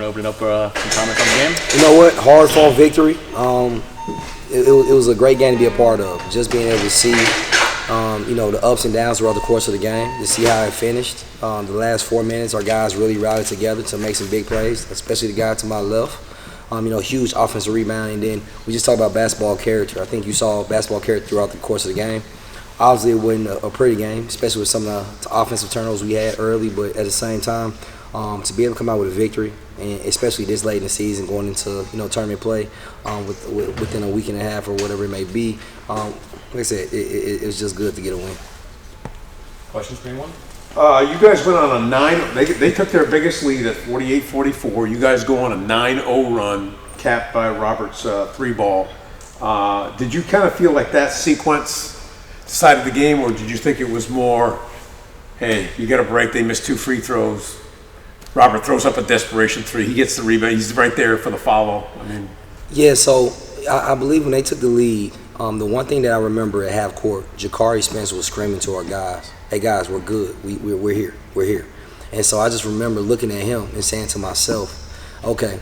open it up for some comments on the game? You know what? Hard-fought victory. It was a great game to be a part of. Just being able to see, the ups and downs throughout the course of the game, to see how it finished. The last 4 minutes, our guys really rallied together to make some big plays, especially the guy to my left. Huge offensive rebound, and then we just talked about basketball character. I think you saw basketball character throughout the course of the game. Obviously, it wasn't a pretty game, especially with some of the offensive turnovers we had early, but at the same time, to be able to come out with a victory, and especially this late in the season, going into tournament play within a week and a half or whatever it may be, like I said, it was just good to get a win. Questions for anyone? You guys went on a 9. They took their biggest lead at 48-44. You guys go on a 9-0 run, capped by Robert's 3-ball. Did you kind of feel like that sequence decided the game, or did you think it was more, hey, you got a break, they missed 2 free throws, Robert throws up a desperation 3, he gets the rebound, he's right there for the follow? Yeah, so I believe when they took the lead, the one thing that I remember at half court, Jakari Spencer was screaming to our guys, hey guys, we're good, we're here. And so I just remember looking at him and saying to myself, okay,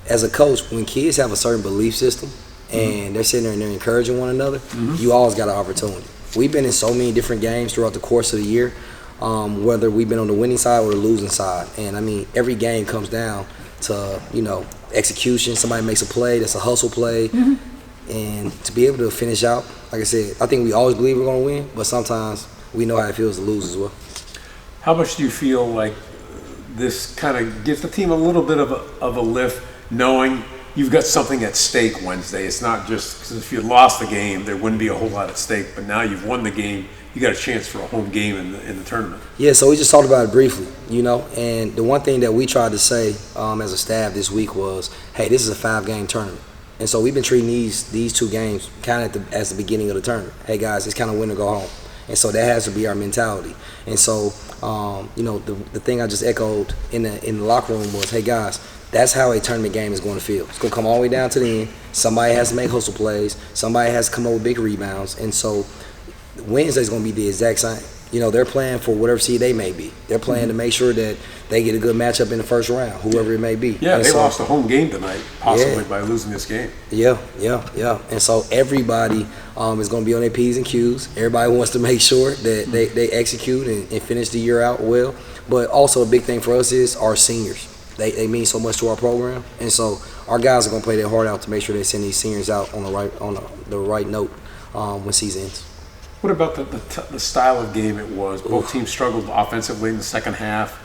as a coach, when kids have a certain belief system and they're sitting there and they're encouraging one another, you always got an opportunity. We've been in so many different games throughout the course of the year, whether we've been on the winning side or the losing side. And every game comes down to, execution. Somebody makes a play, that's a hustle play. And to be able to finish out, like I said, I think we always believe we're going to win, but sometimes we know how it feels to lose as well. How much do you feel like this kind of gives the team a little bit of a lift, knowing you've got something at stake Wednesday? It's not just because if you lost the game, there wouldn't be a whole lot at stake, but now you've won the game, you got a chance for a home game in the tournament. Yeah, so we just talked about it briefly, and the one thing that we tried to say as a staff this week was, hey, this is a 5-game tournament. And so we've been treating these 2 games kind of as the beginning of the tournament. Hey, guys, it's kind of win or go home. And so that has to be our mentality. And so, the thing I just echoed in the locker room was, hey, guys, that's how a tournament game is going to feel. It's going to come all the way down to the end. Somebody has to make hustle plays. Somebody has to come up with big rebounds. And so Wednesday's going to be the exact same. They're playing for whatever seed they may be. They're playing to make sure that they get a good matchup in the first round, whoever it may be. Yeah, and they lost a home game tonight, possibly by losing this game. Yeah. And so everybody is going to be on their P's and Q's. Everybody wants to make sure that they execute and finish the year out well. But also a big thing for us is our seniors. They mean so much to our program. And so our guys are going to play their heart out to make sure they send these seniors out on the right note when season ends. What about the style of game it was? Both teams struggled offensively in the second half,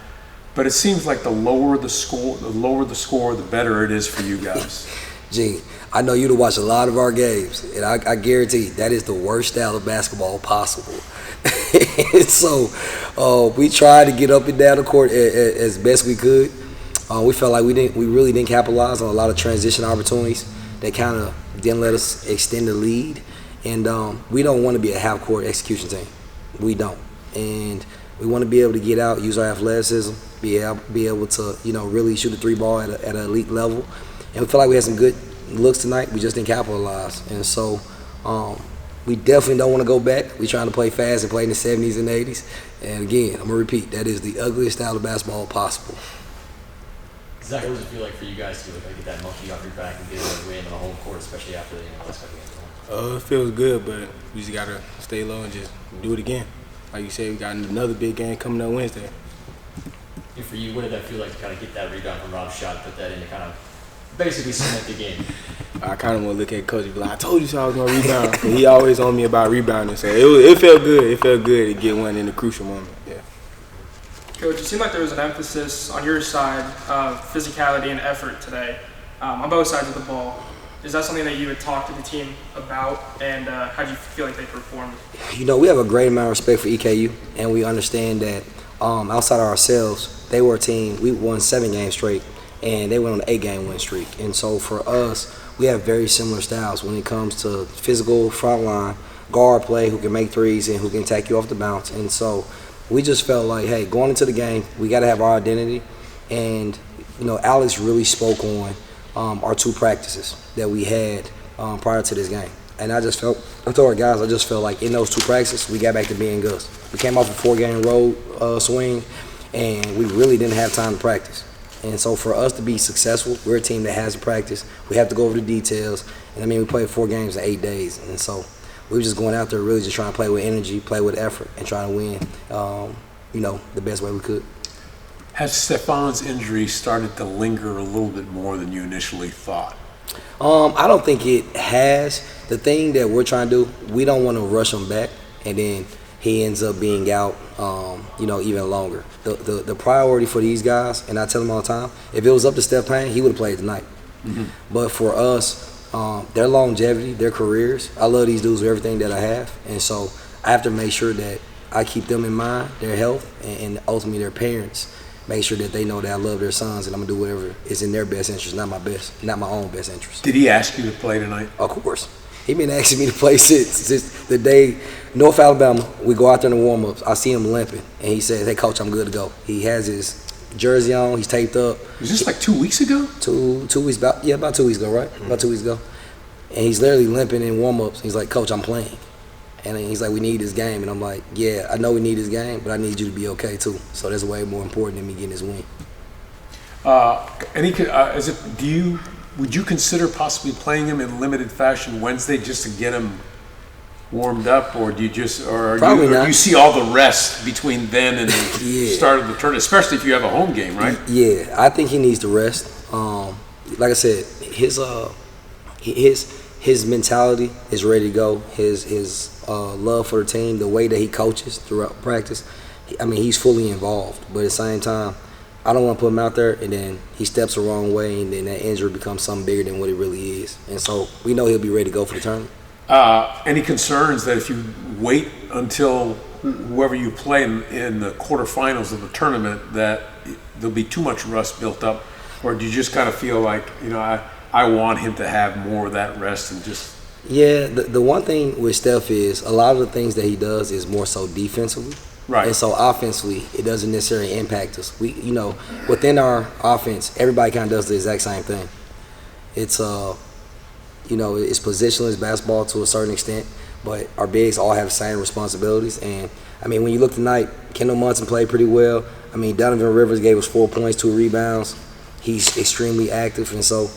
but it seems like the lower the score, the better it is for you guys. Gene, I know you to watch a lot of our games, and I guarantee that is the worst style of basketball possible. And so we tried to get up and down the court as best we could. We felt like we really didn't capitalize on a lot of transition opportunities that kind of didn't let us extend the lead. And we don't want to be a half-court execution team. We don't. And we want to be able to get out, use our athleticism, be able to, really shoot the 3-ball at an elite level. And we feel like we had some good looks tonight. We just didn't capitalize. And so we definitely don't want to go back. We're trying to play fast and play in the 70s and 80s. And again, I'm going to repeat, that is the ugliest style of basketball possible. Zach, what does it feel like for you guys to get that monkey off your back and get a win on the home court, especially after the last couple games? It feels good, but we just got to stay low and just do it again. Like you said, we got another big game coming up Wednesday. And for you, what did that feel like to kind of get that rebound from Rob's shot, put that in to kind of basically cement the game? I kind of want to look at Coach and be like, I told you so I was going to rebound. He always on me about rebounding, so it felt good. It felt good to get one in the crucial moment, yeah. Coach, it seemed like there was an emphasis on your side of physicality and effort today on both sides of the ball. Is that something that you had talked to the team about, and how do you feel like they performed? We have a great amount of respect for EKU, and we understand that outside of ourselves, they were a team. We won 7 games straight, and they went on an 8-game win streak. And so for us, we have very similar styles when it comes to physical, front line, guard play, who can make threes and who can take you off the bounce. And so we just felt like, hey, going into the game, we got to have our identity. And, Alex really spoke on our 2 practices that we had prior to this game. And I told our guys, I just felt like in those 2 practices, we got back to being us. We came off a 4-game road swing, and we really didn't have time to practice. And so for us to be successful, we're a team that has to practice. We have to go over the details. And I mean, we played 4 games in 8 days. And so we were just going out there really just trying to play with energy, play with effort, and trying to win, the best way we could. Has Stefan's injury started to linger a little bit more than you initially thought? I don't think it has. The thing that we're trying to do, we don't want to rush him back, and then he ends up being out, even longer. The priority for these guys, and I tell them all the time, if it was up to Steph Payne, he would have played tonight. Mm-hmm. But for us, their longevity, their careers, I love these dudes with everything that I have, and so I have to make sure that I keep them in mind, their health, and ultimately their parents. Make sure that they know that I love their sons, and I'm gonna do whatever is in their best interest, not my own best interest. Did he ask you to play tonight? Of course. He been asking me to play since the day North Alabama. We go out there in the warm-ups. I see him limping, and he says, "Hey, coach, I'm good to go." He has his jersey on. He's taped up. Was this like 2 weeks ago? Two weeks about 2 weeks ago, right? About 2 weeks ago. And he's literally limping in warm-ups. He's like, "Coach, I'm playing." And he's like, "We need this game." And I'm like, "Yeah, I know we need this game, but I need you to be okay too." So that's way more important than me getting this win. Would you consider possibly playing him in limited fashion Wednesday just to get him warmed up, or do you you see all the rest between then and the start of the tournament, especially if you have a home game, right? Yeah, I think he needs to rest. Like I said, his mentality is ready to go. His love for the team, the way that he coaches throughout practice, he's fully involved. But at the same time, I don't want to put him out there and then he steps the wrong way and then that injury becomes something bigger than what it really is. And so we know he'll be ready to go for the tournament. Any concerns that if you wait until whoever you play in the quarterfinals of the tournament that there'll be too much rust built up, or do you just kind of feel like, I want him to have more of that rest and just... Yeah, the one thing with Steph is a lot of the things that he does is more so defensively. Right. And so offensively, it doesn't necessarily impact us. We, within our offense, everybody kind of does the exact same thing. It's, it's positionless basketball to a certain extent, but our bigs all have the same responsibilities. And, when you look tonight, Kendall Munson played pretty well. Donovan Rivers gave us 4 points, 2 rebounds. He's extremely active. And so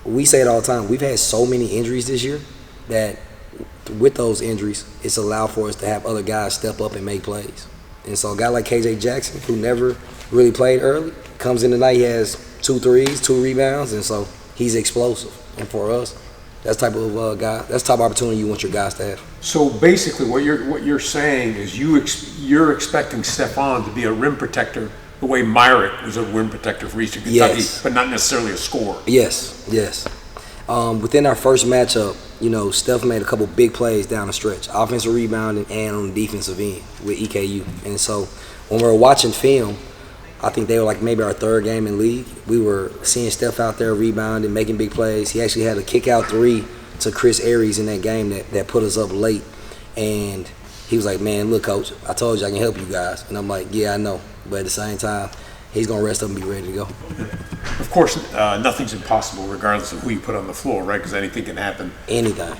we say it all the time. We've had so many injuries this year that with those injuries, it's allowed for us to have other guys step up and make plays. And so a guy like KJ Jackson, who never really played early, comes in tonight, he has 2 threes, 2 rebounds, and so he's explosive. And for us, that's the type of guy, that's the type of opportunity you want your guys to have. So basically what you're saying is you're expecting Stefan to be a rim protector the way Myrick was a rim protector for Eastern Kentucky, yes, but not necessarily a scorer. Yes. Within our first matchup, Steph made a couple big plays down the stretch, offensive rebounding and on the defensive end with EKU. And so when we were watching film, I think they were like maybe our 3rd game in league. We were seeing Steph out there rebounding, making big plays. He actually had a kick-out 3 to Chris Aries in that game that put us up late. And he was like, "Man, look, coach, I told you I can help you guys." And I'm like, "Yeah, I know." But at the same time, he's going to rest up and be ready to go. Of course, nothing's impossible regardless of who you put on the floor, right? Because anything can happen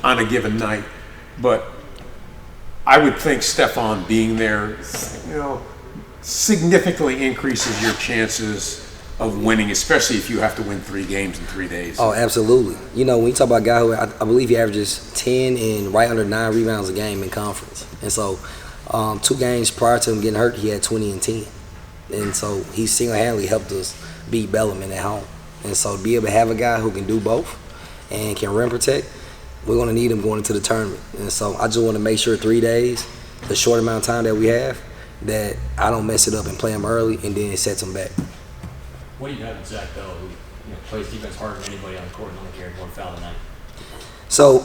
on a given night. But I would think Stefan being there, significantly increases your chances of winning, especially if you have to win 3 games in 3 days. Oh, absolutely. When you talk about a guy who I believe he averages 10 and right under 9 rebounds a game in conference. And so 2 games prior to him getting hurt, he had 20 and 10. And so he single-handedly helped us beat Bellarmine at home. And so to be able to have a guy who can do both and can rim protect, we're going to need him going into the tournament. And so I just want to make sure 3 days, the short amount of time that we have, that I don't mess it up and play him early and then it sets him back. What do you have with Zach Bell, who plays defense harder than anybody on the court and only carried 1 foul tonight? So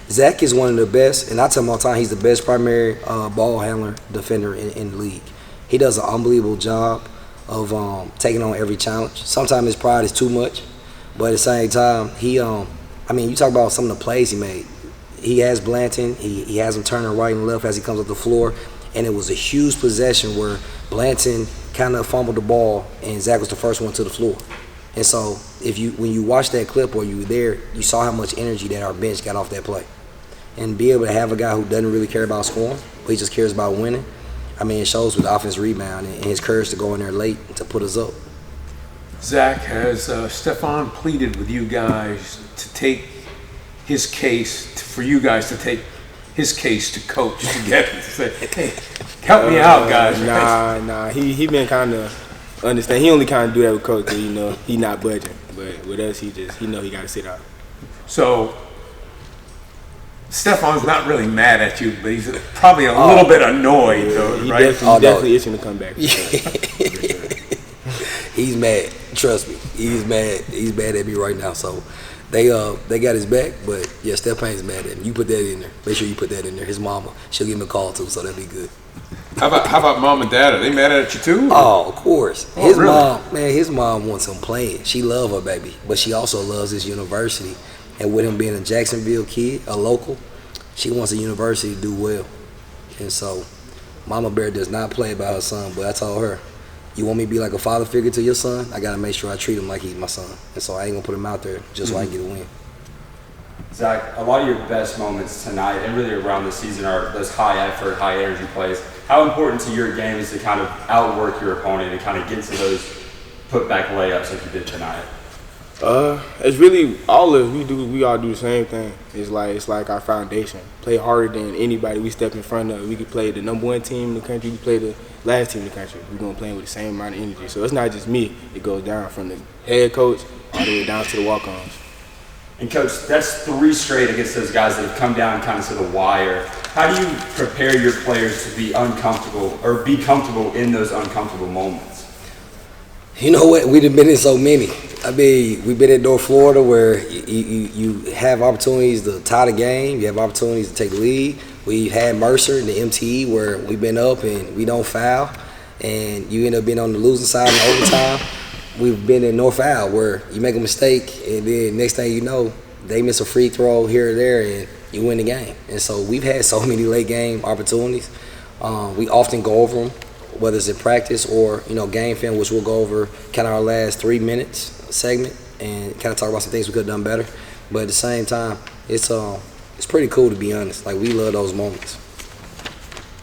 Zach is one of the best, and I tell him all the time, he's the best primary ball handler defender in the league. He does an unbelievable job of taking on every challenge. Sometimes his pride is too much, but at the same time, he you talk about some of the plays he made. He has Blanton, he has him turning right and left as he comes up the floor, and it was a huge possession where Blanton kind of fumbled the ball and Zach was the first one to the floor. And so when you watch that clip or you were there, you saw how much energy that our bench got off that play. And be able to have a guy who doesn't really care about scoring, but he just cares about winning, it shows with the offensive rebound and his courage to go in there late to put us up. Zach, has Stefan pleaded with you guys to take his case, for you guys to take his case to coach to get him to say, hey, help me out, guys? Nah. He been kind of understand. He only kind of do that with coach, 'cause, you know, he not budging. But with us, he know he got to sit out. So Stefan's not really mad at you, but he's probably a little bit annoyed, though, He right? definitely itching to come back. He's mad. Trust me, he's mad. He's mad at me right now. So they got his back, but yeah, Stefan's mad at him. You put that in there. Make sure you put that in there. His mama, she'll give him a call too, so that'd be good. How about mom and dad? Are they mad at you too? Oh, of course. Oh, His really? his mom wants him playing. She love her baby, but she also loves his university. And with him being a Jacksonville kid, a local, she wants the university to do well. And so, Mama Bear does not play about her son, but I told her, you want me to be like a father figure to your son? I gotta make sure I treat him like he's my son. And so I ain't gonna put him out there just so I can get a win. Zach, a lot of your best moments tonight and really around the season are those high effort, high energy plays. How important to your game is to kind of outwork your opponent and kind of get to those putback layups like you did tonight? It's really all of us. We all do the same thing. It's like our foundation. Play harder than anybody we step in front of. We could play the number 1 team in the country. We play the last team in the country. We're gonna play with the same amount of energy. So it's not just me. It goes down from the head coach all the way down to the walk-ons. And Coach, that's 3 straight against those guys that have come down kind of to the wire. How do you prepare your players to be uncomfortable or be comfortable in those uncomfortable moments? You know what? We've been in so many. I mean, we've been in North Florida where you have opportunities to tie the game. You have opportunities to take the lead. We had Mercer in the MTE where we've been up and we don't foul, and you end up being on the losing side in overtime. We've been in North Al where you make a mistake and then next thing you know, they miss a free throw here or there and you win the game. And so we've had so many late game opportunities. We often go over them, whether it's in practice or, you know, game film, which we'll go over kind of our last 3 minutes segment and kind of talk about some things we could have done better. But at the same time, it's pretty cool, to be honest. Like, we love those moments.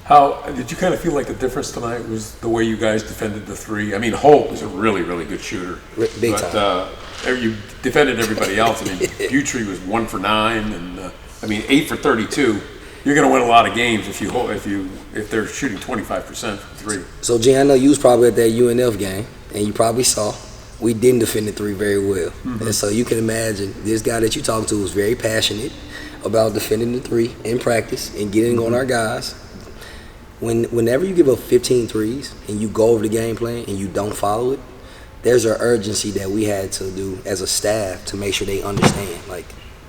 How did you kind of feel like the difference tonight was the way you guys defended the 3? I mean, Holt was a really, really good shooter. Big but, time. You defended everybody else. I mean, Butry was 1 for 9, and 8 for 32. You're going to win a lot of games if they're shooting 25% from 3. So, Gene, I know you was probably at that UNF game, and you probably saw we didn't defend the 3 very well. Mm-hmm. And so you can imagine this guy that you talking to was very passionate about defending the 3 in practice and getting on our guys. Whenever you give up 15 threes and you go over the game plan and you don't follow it, there's an urgency that we had to do as a staff to make sure they understand. Like,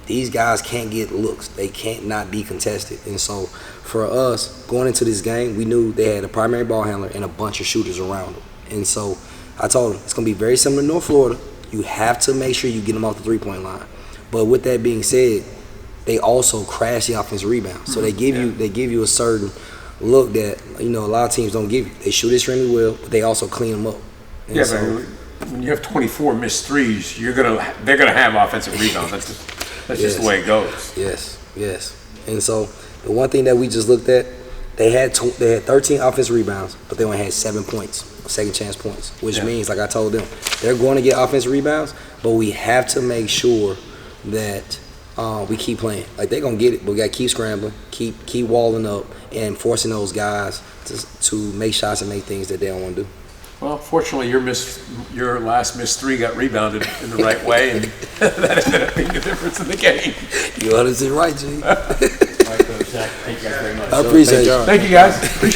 these guys can't get looks. They can't not be contested. And so for us, going into this game, we knew they had a primary ball handler and a bunch of shooters around them. And so I told them, it's going to be very similar to North Florida. You have to make sure you get them off the three-point line. But with that being said, they also crash the offensive rebound. So they give you a certain look that, you know, a lot of teams don't give you. They shoot extremely well, but they also clean them up. And yeah, but when you have 24 missed threes, they're gonna have offensive rebounds. That's just the way it goes. Yes. And so the one thing that we just looked at, they had 13 offensive rebounds, but they only had 7 points, second chance points, which means, like I told them, they're going to get offensive rebounds, but we have to make sure that we keep playing. Like, they're going to get it, but we got to keep scrambling, keep walling up, and forcing those guys to make shots and make things that they don't want to do. Well, fortunately, your last missed 3 got rebounded in the right way, and that ended up being the difference in the game. You're 100% right, G. All right, Coach Zach, thank you guys very much. I appreciate it. Thank you, guys.